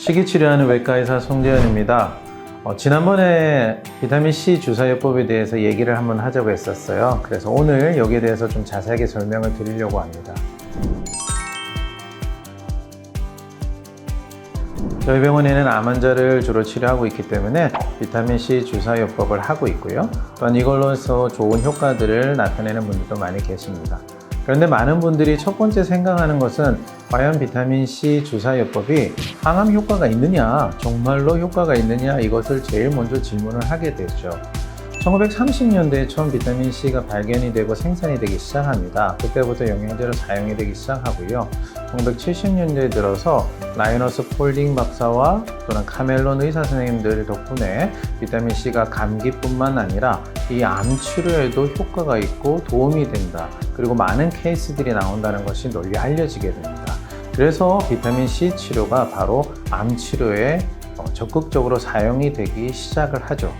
식이치료하는 외과의사 송재현입니다. 지난번에 비타민C 주사요법에 대해서 얘기를 한번 하자고 했었어요. 그래서 오늘 여기에 대해서 좀 자세하게 설명을 드리려고 합니다. 저희 병원에는 암 환자를 주로 치료하고 있기 때문에 비타민C 주사요법을 하고 있고요. 또한 이걸로서 좋은 효과들을 나타내는 분들도 많이 계십니다. 그런데 많은 분들이 첫 번째 생각하는 것은 과연 비타민C 주사요법이 항암 효과가 있느냐, 정말로 효과가 있느냐, 이것을 제일 먼저 질문을 하게 되죠. 1930년대에 처음 비타민C가 발견이 되고 생산이 되기 시작합니다. 그때부터 영양제로 사용이 되기 시작하고요. 1970년대에 들어서 라이너스 폴딩 박사와 또는 카멜론 의사 선생님들 덕분에 비타민C가 감기뿐만 아니라 이 암 치료에도 효과가 있고 도움이 된다. 그리고 많은 케이스들이 나온다는 것이 널리 알려지게 됩니다. 그래서 비타민C 치료가 바로 암 치료에 적극적으로 사용이 되기 시작을 하죠.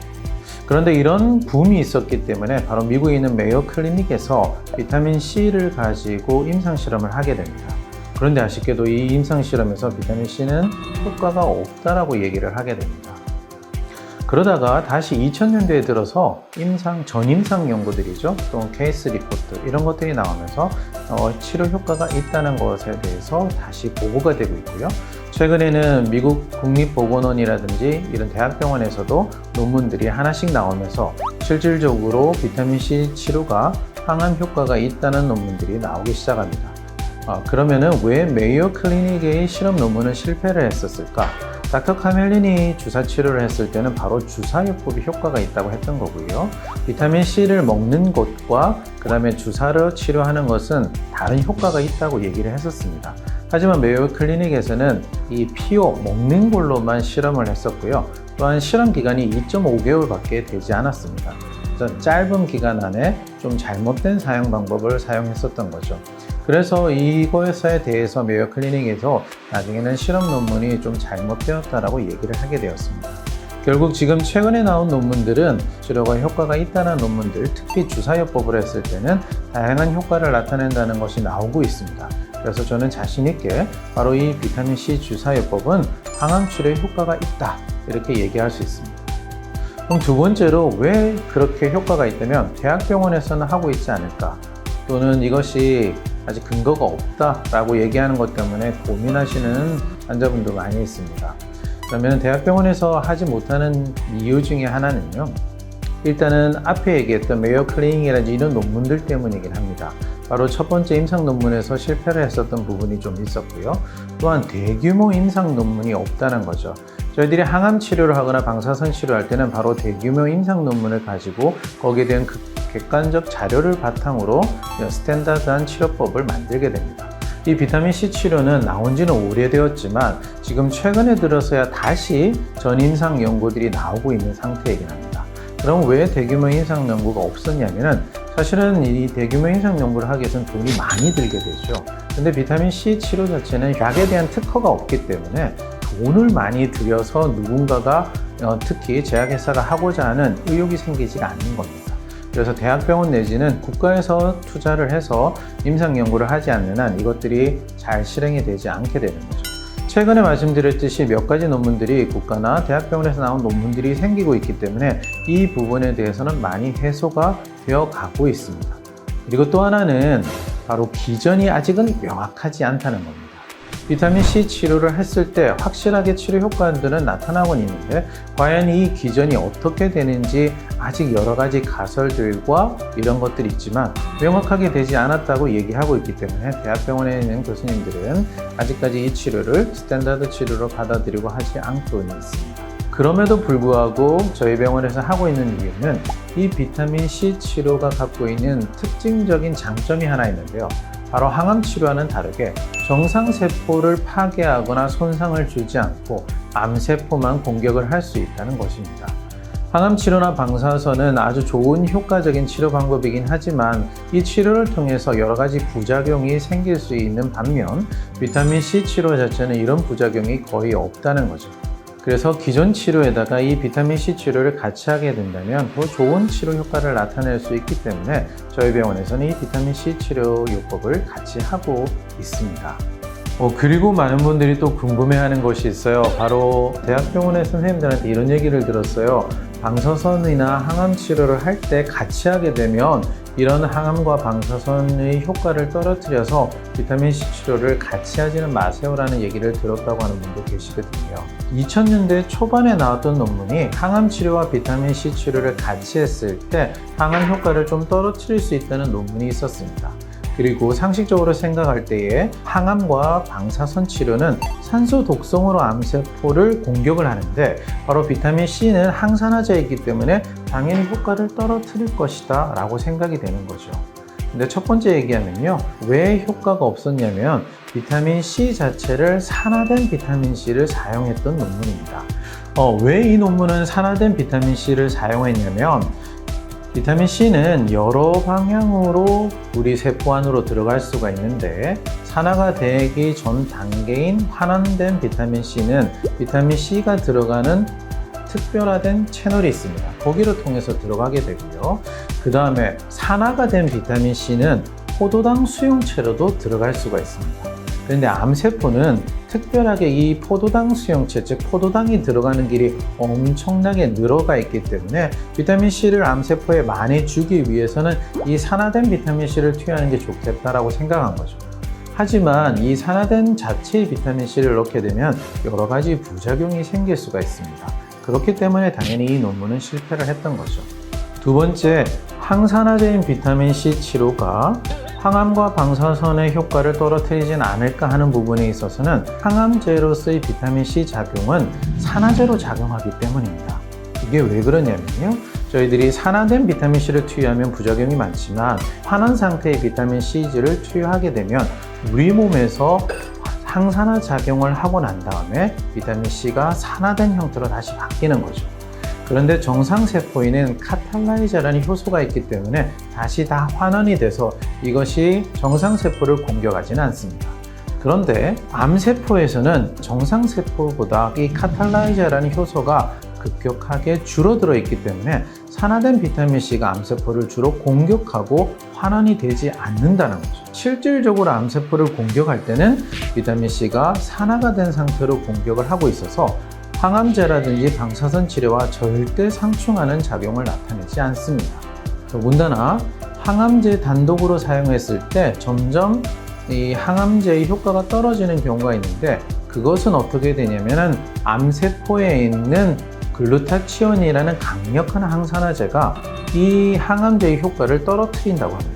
그런데 이런 붐이 있었기 때문에 바로 미국에 있는 메이오 클리닉에서 비타민C를 가지고 임상실험을 하게 됩니다. 그런데 아쉽게도 이 임상실험에서 비타민C는 효과가 없다라고 얘기를 하게 됩니다. 그러다가 다시 2000년대에 들어서 전임상 연구들이죠. 또 케이스 리포트 이런 것들이 나오면서 치료 효과가 있다는 것에 대해서 다시 보고가 되고 있고요. 최근에는 미국 국립보건원이라든지 이런 대학병원에서도 논문들이 하나씩 나오면서 실질적으로 비타민C 치료가 항암 효과가 있다는 논문들이 나오기 시작합니다. 그러면은 왜 메이오 클리닉의 실험 논문은 실패를 했었을까? 닥터 카멜린이 주사 치료를 했을 때는 바로 주사요법이 효과가 있다고 했던 거고요. 비타민C를 먹는 것과 그 다음에 주사로 치료하는 것은 다른 효과가 있다고 얘기를 했었습니다. 하지만 메이오 클리닉에서는 이 피오 먹는 걸로만 실험을 했었고요. 또한 실험 기간이 2.5개월밖에 되지 않았습니다. 짧은 기간 안에 좀 잘못된 사용 방법을 사용했었던 거죠. 그래서 이것에 대해서 메이오 클리닉에서 나중에는 실험 논문이 좀 잘못되었다라고 얘기를 하게 되었습니다. 결국 지금 최근에 나온 논문들은 치료가 효과가 있다는 논문들, 특히 주사요법을 했을 때는 다양한 효과를 나타낸다는 것이 나오고 있습니다. 그래서 저는 자신 있게 바로 이 비타민C 주사요법은 항암 치료에 효과가 있다, 이렇게 얘기할 수 있습니다. 그럼 두 번째로 왜 그렇게 효과가 있다면 대학병원에서는 하고 있지 않을까? 또는 이것이 아직 근거가 없다라고 얘기하는 것 때문에 고민하시는 환자분도 많이 있습니다. 그러면 대학병원에서 하지 못하는 이유 중에 하나는요. 일단은 앞에 얘기했던 메이오 클리닉이라든지 이런 논문들 때문이긴 합니다. 바로 첫 번째 임상 논문에서 실패를 했었던 부분이 좀 있었고요. 또한 대규모 임상 논문이 없다는 거죠. 저희들이 항암 치료를 하거나 방사선 치료할 때는 바로 대규모 임상 논문을 가지고 거기에 대한 객관적 자료를 바탕으로 스탠다드한 치료법을 만들게 됩니다. 이 비타민C 치료는 나온 지는 오래되었지만 지금 최근에 들어서야 다시 전임상 연구들이 나오고 있는 상태이긴 합니다. 그럼 왜 대규모 임상 연구가 없었냐면은 사실은 이 대규모 임상 연구를 하기 위해서는 돈이 많이 들게 되죠. 근데 비타민C 치료 자체는 약에 대한 특허가 없기 때문에 돈을 많이 들여서 누군가가 특히 제약회사가 하고자 하는 의욕이 생기지가 않는 겁니다. 그래서 대학병원 내지는 국가에서 투자를 해서 임상 연구를 하지 않는 한 이것들이 잘 실행이 되지 않게 되는 거죠. 최근에 말씀드렸듯이 몇 가지 논문들이 국가나 대학병원에서 나온 논문들이 생기고 있기 때문에 이 부분에 대해서는 많이 해소가 되어 가고 있습니다. 그리고 또 하나는 바로 기전이 아직은 명확하지 않다는 겁니다. 비타민C 치료를 했을 때 확실하게 치료 효과들은 나타나곤 있는데 과연 이 기전이 어떻게 되는지 아직 여러 가지 가설들과 이런 것들이 있지만 명확하게 되지 않았다고 얘기하고 있기 때문에 대학병원에 있는 교수님들은 아직까지 이 치료를 스탠다드 치료로 받아들이고 하지 않고 있습니다. 그럼에도 불구하고 저희 병원에서 하고 있는 이유는 이 비타민C 치료가 갖고 있는 특징적인 장점이 하나 있는데요. 바로 항암 치료와는 다르게 정상세포를 파괴하거나 손상을 주지 않고 암세포만 공격을 할 수 있다는 것입니다. 항암 치료나 방사선은 아주 좋은 효과적인 치료 방법이긴 하지만 이 치료를 통해서 여러 가지 부작용이 생길 수 있는 반면 비타민C 치료 자체는 이런 부작용이 거의 없다는 거죠. 그래서 기존 치료에다가 이 비타민C 치료를 같이 하게 된다면 더 좋은 치료 효과를 나타낼 수 있기 때문에 저희 병원에서는 이 비타민C 치료 요법을 같이 하고 있습니다. 그리고 많은 분들이 또 궁금해하는 것이 있어요. 바로 대학병원의 선생님들한테 이런 얘기를 들었어요. 방사선이나 항암 치료를 할 때 같이 하게 되면 이런 항암과 방사선의 효과를 떨어뜨려서 비타민C 치료를 같이 하지는 마세요라는 얘기를 들었다고 하는 분도 계시거든요. 2000년대 초반에 나왔던 논문이 항암 치료와 비타민C 치료를 같이 했을 때 항암 효과를 좀 떨어뜨릴 수 있다는 논문이 있었습니다. 그리고 상식적으로 생각할 때에 항암과 방사선 치료는 산소 독성으로 암세포를 공격을 하는데 바로 비타민C는 항산화제이기 때문에 당연히 효과를 떨어뜨릴 것이다 라고 생각이 되는 거죠. 근데 첫 번째 얘기하면요, 왜 효과가 없었냐면 비타민C 자체를 산화된 비타민C를 사용했던 논문입니다. 왜 이 논문은 산화된 비타민C를 사용했냐면 비타민C는 여러 방향으로 우리 세포 안으로 들어갈 수가 있는데 산화가 되기 전 단계인 환원된 비타민C는 비타민C가 들어가는 특별화된 채널이 있습니다. 거기를 통해서 들어가게 되고요. 그 다음에 산화가 된 비타민C는 포도당 수용체로도 들어갈 수가 있습니다. 그런데 암세포는 특별하게 이 포도당 수용체, 즉 포도당이 들어가는 길이 엄청나게 늘어가 있기 때문에 비타민C를 암세포에 많이 주기 위해서는 이 산화된 비타민C를 투여하는 게 좋겠다라고 생각한 거죠. 하지만 이 산화된 자체의 비타민C를 넣게 되면 여러 가지 부작용이 생길 수가 있습니다. 그렇기 때문에 당연히 이 논문은 실패를 했던 거죠. 두 번째, 항산화제인 비타민C 치료가 항암과 방사선의 효과를 떨어뜨리진 않을까 하는 부분에 있어서는 항암제로서의 비타민C 작용은 산화제로 작용하기 때문입니다. 이게 왜 그러냐면요, 저희들이 산화된 비타민C를 투여하면 부작용이 많지만 환원 상태의 비타민C를 투여하게 되면 우리 몸에서 항산화 작용을 하고 난 다음에 비타민C가 산화된 형태로 다시 바뀌는 거죠. 그런데 정상세포에는 카탈라이저라는 효소가 있기 때문에 다시 다 환원이 돼서 이것이 정상세포를 공격하지는 않습니다. 그런데 암세포에서는 정상세포보다 이 카탈라이저라는 효소가 급격하게 줄어들어 있기 때문에 산화된 비타민C가 암세포를 주로 공격하고 환원이 되지 않는다는 거죠. 실질적으로 암세포를 공격할 때는 비타민C가 산화가 된 상태로 공격을 하고 있어서 항암제라든지 방사선 치료와 절대 상충하는 작용을 나타내지 않습니다. 더군다나 항암제 단독으로 사용했을 때 점점 이 항암제의 효과가 떨어지는 경우가 있는데 그것은 어떻게 되냐면은 암세포에 있는 글루타치온이라는 강력한 항산화제가 이 항암제의 효과를 떨어뜨린다고 합니다.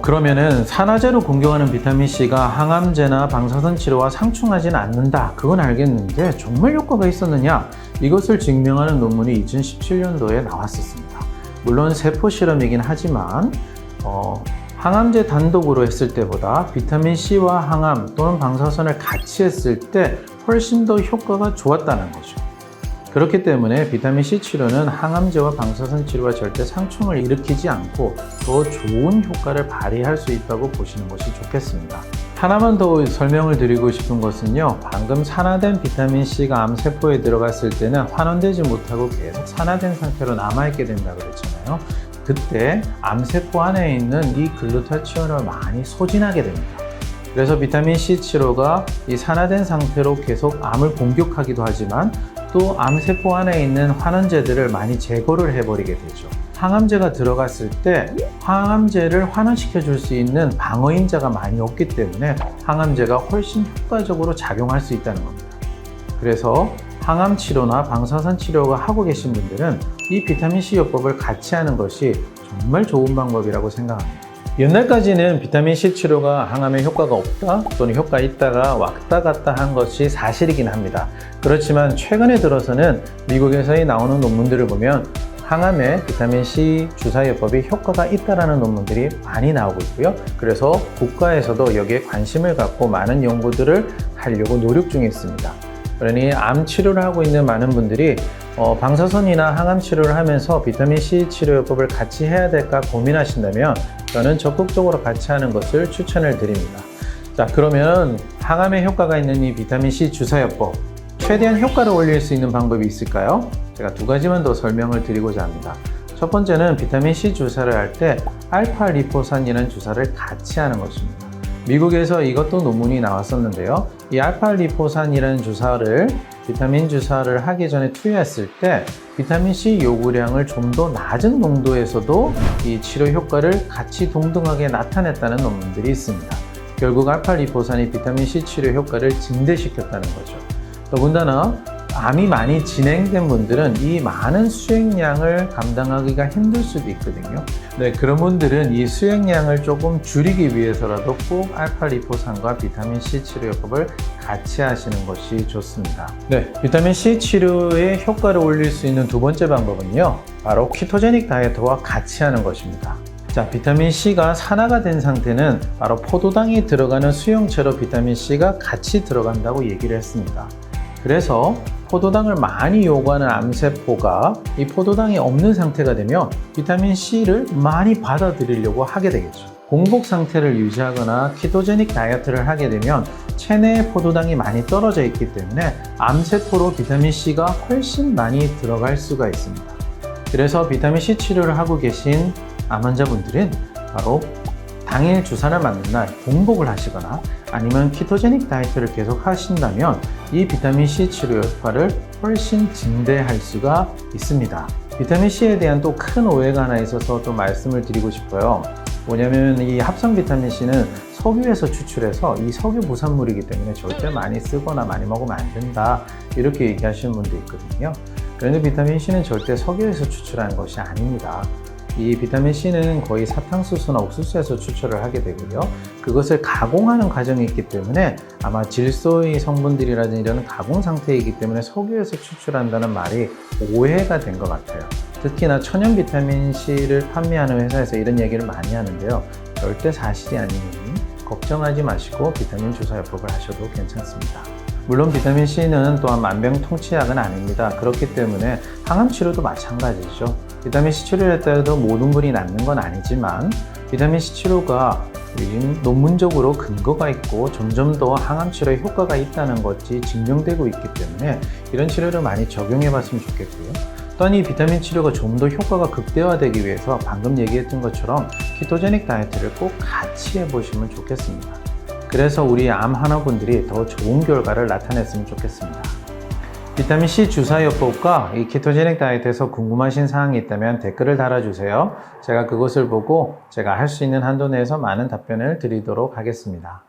그러면은 산화제로 공격하는 비타민C가 항암제나 방사선 치료와 상충하지는 않는다. 그건 알겠는데 정말 효과가 있었느냐? 이것을 증명하는 논문이 2017년도에 나왔었습니다. 물론 세포 실험이긴 하지만 항암제 단독으로 했을 때보다 비타민C와 항암 또는 방사선을 같이 했을 때 훨씬 더 효과가 좋았다는 거죠. 그렇기 때문에 비타민C 치료는 항암제와 방사선 치료와 절대 상충을 일으키지 않고 더 좋은 효과를 발휘할 수 있다고 보시는 것이 좋겠습니다. 하나만 더 설명을 드리고 싶은 것은요, 방금 산화된 비타민C가 암세포에 들어갔을 때는 환원되지 못하고 계속 산화된 상태로 남아있게 된다고 그랬잖아요. 그때 암세포 안에 있는 이 글루타치온을 많이 소진하게 됩니다. 그래서 비타민C 치료가 이 산화된 상태로 계속 암을 공격하기도 하지만 또 암세포 안에 있는 환원제들을 많이 제거를 해버리게 되죠. 항암제가 들어갔을 때 항암제를 환원시켜 줄 수 있는 방어인자가 많이 없기 때문에 항암제가 훨씬 효과적으로 작용할 수 있다는 겁니다. 그래서 항암 치료나 방사선 치료가 하고 계신 분들은 이 비타민C 요법을 같이 하는 것이 정말 좋은 방법이라고 생각합니다. 옛날까지는 비타민C 치료가 항암에 효과가 없다 또는 효과 있다가 왔다 갔다 한 것이 사실이긴 합니다. 그렇지만 최근에 들어서는 미국에서 나오는 논문들을 보면 항암에 비타민C 주사요법이 효과가 있다는 논문들이 많이 나오고 있고요. 그래서 국가에서도 여기에 관심을 갖고 많은 연구들을 하려고 노력 중에 있습니다. 그러니 암 치료를 하고 있는 많은 분들이 방사선이나 항암 치료를 하면서 비타민C 치료요법을 같이 해야 될까 고민하신다면 저는 적극적으로 같이 하는 것을 추천을 드립니다. 자, 그러면 항암에 효과가 있는 이 비타민C 주사요법, 최대한 효과를 올릴 수 있는 방법이 있을까요? 제가 두 가지만 더 설명을 드리고자 합니다. 첫 번째는 비타민C 주사를 할 때 알파 리포산이라는 주사를 같이 하는 것입니다. 미국에서 이것도 논문이 나왔었는데요. 이 알파리포산이라는 주사를 비타민 주사를 하기 전에 투여했을 때 비타민C 요구량을 좀 더 낮은 농도에서도 이 치료 효과를 같이 동등하게 나타냈다는 논문들이 있습니다. 결국 알파리포산이 비타민C 치료 효과를 증대시켰다는 거죠. 더군다나 암이 많이 진행된 분들은 이 많은 수액량을 감당하기가 힘들 수도 있거든요. 네, 그런 분들은 이 수액량을 조금 줄이기 위해서라도 꼭 알파리포산과 비타민C 치료요법을 같이 하시는 것이 좋습니다. 네, 비타민C 치료의 효과를 올릴 수 있는 두 번째 방법은요, 바로 키토제닉 다이어트와 같이 하는 것입니다. 자, 비타민C가 산화가 된 상태는 바로 포도당이 들어가는 수용체로 비타민C가 같이 들어간다고 얘기를 했습니다. 그래서 포도당을 많이 요구하는 암세포가 이 포도당이 없는 상태가 되면 비타민C를 많이 받아들이려고 하게 되겠죠. 공복 상태를 유지하거나 키토제닉 다이어트를 하게 되면 체내에 포도당이 많이 떨어져 있기 때문에 암세포로 비타민C가 훨씬 많이 들어갈 수가 있습니다. 그래서 비타민C 치료를 하고 계신 암 환자분들은 바로 당일 주사를 맞는 날 공복을 하시거나 아니면 키토제닉 다이어트를 계속 하신다면 이 비타민C 치료 효과를 훨씬 증대할 수가 있습니다. 비타민C에 대한 또 큰 오해가 하나 있어서 또 말씀을 드리고 싶어요. 뭐냐면 이 합성 비타민C는 석유에서 추출해서 이 석유 부산물이기 때문에 절대 많이 쓰거나 많이 먹으면 안 된다, 이렇게 얘기하시는 분도 있거든요. 그런데 비타민C는 절대 석유에서 추출하는 것이 아닙니다. 이 비타민C는 거의 사탕수수나 옥수수에서 추출을 하게 되고요. 그것을 가공하는 과정이 있기 때문에 아마 질소의 성분들이라든지 이런 가공 상태이기 때문에 석유에서 추출한다는 말이 오해가 된 것 같아요. 특히나 천연 비타민C를 판매하는 회사에서 이런 얘기를 많이 하는데요. 절대 사실이 아니니 걱정하지 마시고 비타민 주사요법을 하셔도 괜찮습니다. 물론 비타민C는 또한 만병통치약은 아닙니다. 그렇기 때문에 항암 치료도 마찬가지죠. 비타민C 치료를 했다 해도 모든 분이 낫는 건 아니지만 비타민C 치료가 논문적으로 근거가 있고 점점 더 항암 치료에 효과가 있다는 것이 증명되고 있기 때문에 이런 치료를 많이 적용해 봤으면 좋겠고요. 또한 이 비타민 치료가 좀 더 효과가 극대화되기 위해서 방금 얘기했던 것처럼 키토제닉 다이어트를 꼭 같이 해보시면 좋겠습니다. 그래서 우리 암 환우분들이 더 좋은 결과를 나타냈으면 좋겠습니다. 비타민C 주사요법과 이 키토제닉 다이어트에서 궁금하신 사항이 있다면 댓글을 달아주세요. 제가 그것을 보고 제가 할 수 있는 한도 내에서 많은 답변을 드리도록 하겠습니다.